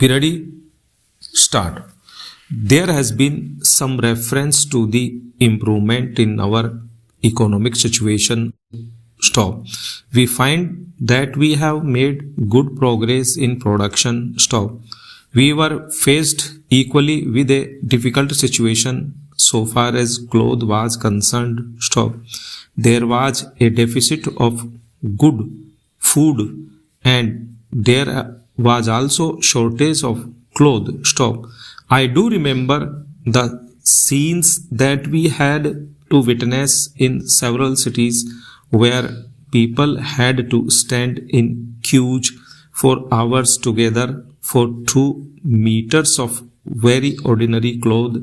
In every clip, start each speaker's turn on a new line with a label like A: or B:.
A: We ready? Start. There has been some reference to the improvement in our economic situation. Stop. We find that we have made good progress in production. Stop. We were faced equally with a difficult situation so far as cloth was concerned. Stop. There was a deficit of good food and there was also shortage of clothes. Stop. I do remember the scenes that we had to witness in several cities where people had to stand in queues for hours together for 2 meters of very ordinary clothes.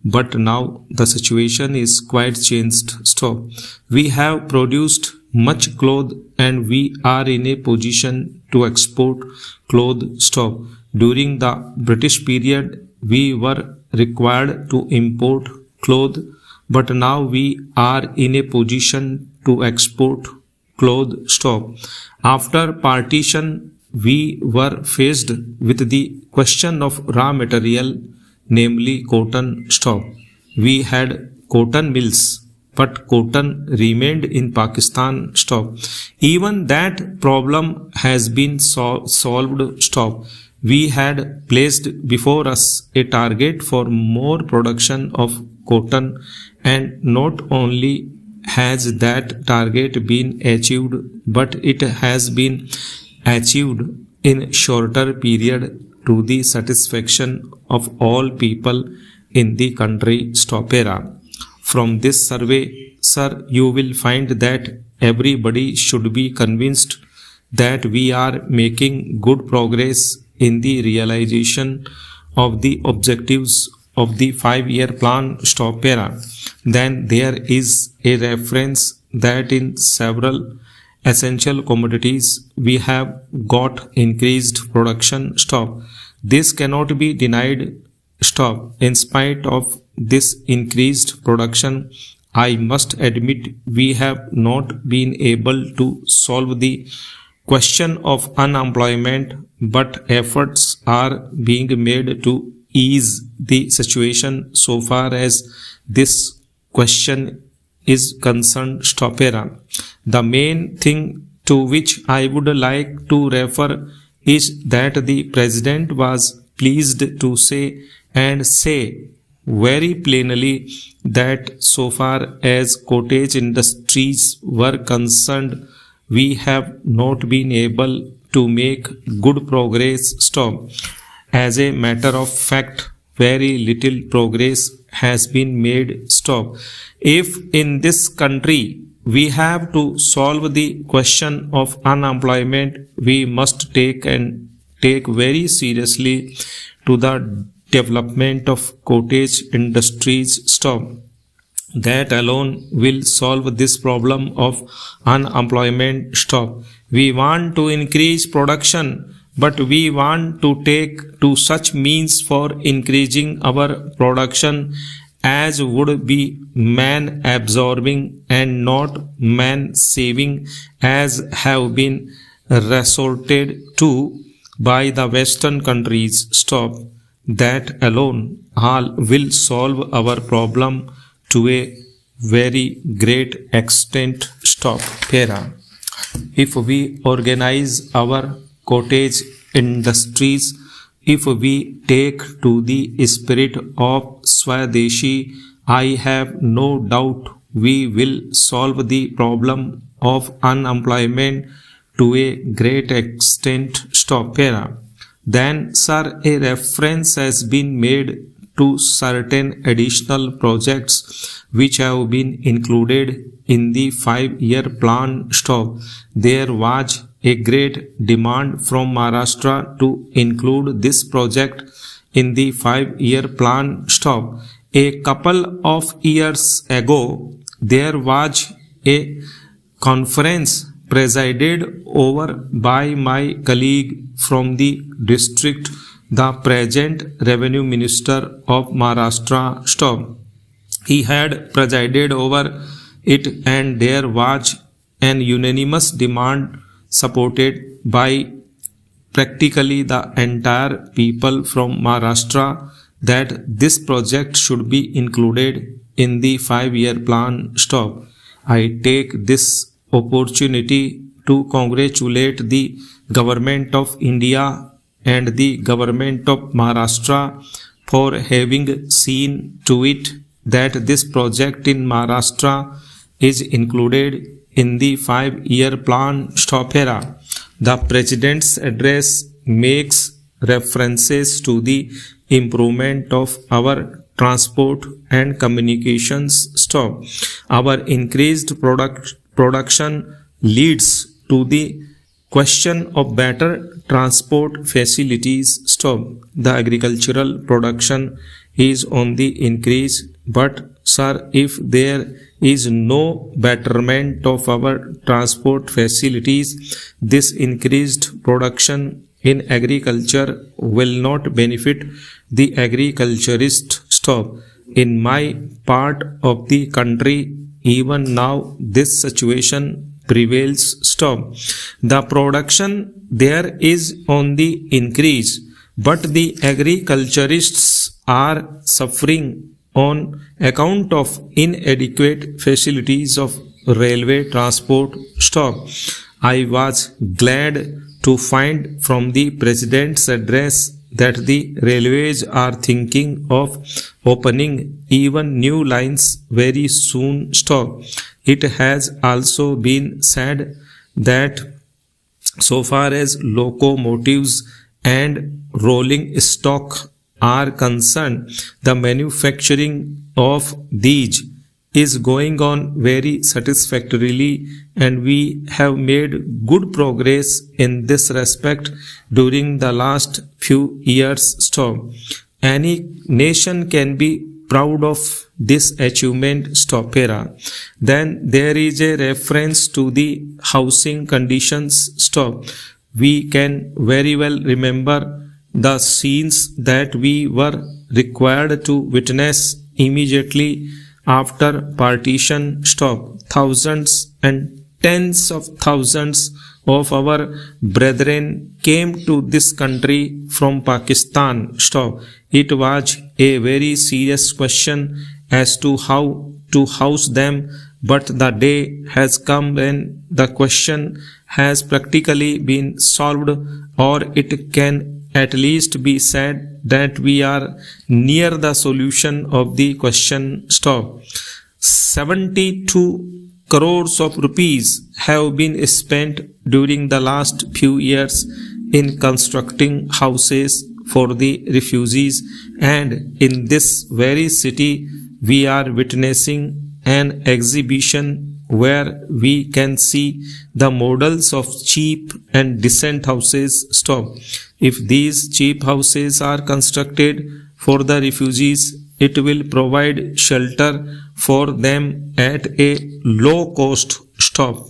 A: But now the situation is quite changed. Stop. We have produced much cloth and we are in a position to export cloth. Stop. During the British period, we were required to import cloth, but now we are in a position to export cloth. Stop. After partition, we were faced with the question of raw material, namely cotton. Stop. We had cotton mills, but cotton remained in Pakistan. Stop. Even that problem has been solved. Stop. We had placed before us a target for more production of cotton, and not only has that target been achieved, but it has been achieved in shorter period to the satisfaction of all people in the country. Stop. From this survey, sir, you will find that everybody should be convinced that we are making good progress in the realization of the objectives of the 5-year plan. Stop. Then there is a reference that in several essential commodities we have got increased production. Stop. This cannot be denied. Stop. In spite of this increased production, I must admit we have not been able to solve the question of unemployment, but efforts are being made to ease the situation so far as this question is concerned. Stop. The main thing to which I would like to refer is that the President was pleased to say very plainly that so far as cottage industries were concerned, we have not been able to make good progress. Stop. As a matter of fact, very little progress has been made. Stop. If in this country we have to solve the question of unemployment, we must take very seriously to the development of cottage industries. Stop. That alone will solve this problem of unemployment. Stop. We want to increase production, but we want to take to such means for increasing our production as would be man absorbing and not man saving, as have been resorted to by the Western countries. Stop. That alone all will solve our problem to a very great extent. Stop. If we organize our cottage industries, if we take to the spirit of Swadeshi, I have no doubt we will solve the problem of unemployment to a great extent. Stop. Then, sir, a reference has been made to certain additional projects which have been included in the 5-year plan. Stop. There was a great demand from Maharashtra to include this project in the 5-year plan. Stop. A couple of years ago, there was a conference presided over by my colleague from the district, the present Revenue Minister of Maharashtra. Stop. He had presided over it, and there was an unanimous demand supported by practically the entire people from Maharashtra that this project should be included in the 5-year plan. Stop. I take this opportunity to congratulate the government of India and the government of Maharashtra for having seen to it that this project in Maharashtra is included in the 5-year plan. Stop here. The President's address makes references to the improvement of our transport and communications. Stop. Our increased production leads to the question of better transport facilities. Stop. The agricultural production is on the increase, but sir, if there is no betterment of our transport facilities, this increased production in agriculture will not benefit the agriculturist. Stop. In my part of the country, even now this situation prevails. Stop. The production there is on the increase, but the agriculturists are suffering on account of inadequate facilities of railway transport. Stop. I was glad to find from the President's address that the railways are thinking of opening even new lines very soon. Stop. It has also been said that so far as locomotives and rolling stock are concerned, the manufacturing of these is going on very satisfactorily, and we have made good progress in this respect during the last few years. Stop. Any nation can be proud of this achievement. Stop here. Then there is a reference to the housing conditions. Stop. We can very well remember the scenes that we were required to witness immediately after partition. Stop. Thousands and tens of thousands of our brethren came to this country from Pakistan. Stop. It was a very serious question as to how to house them, but the day has come when the question has practically been solved, or it can at least be said that we are near the solution of the question. Stop. 72 crores of rupees have been spent during the last few years in constructing houses for the refugees, and in this very city we are witnessing an exhibition where we can see the models of cheap and decent houses. Stop. If these cheap houses are constructed for the refugees, it will provide shelter for them at a low cost. Stop.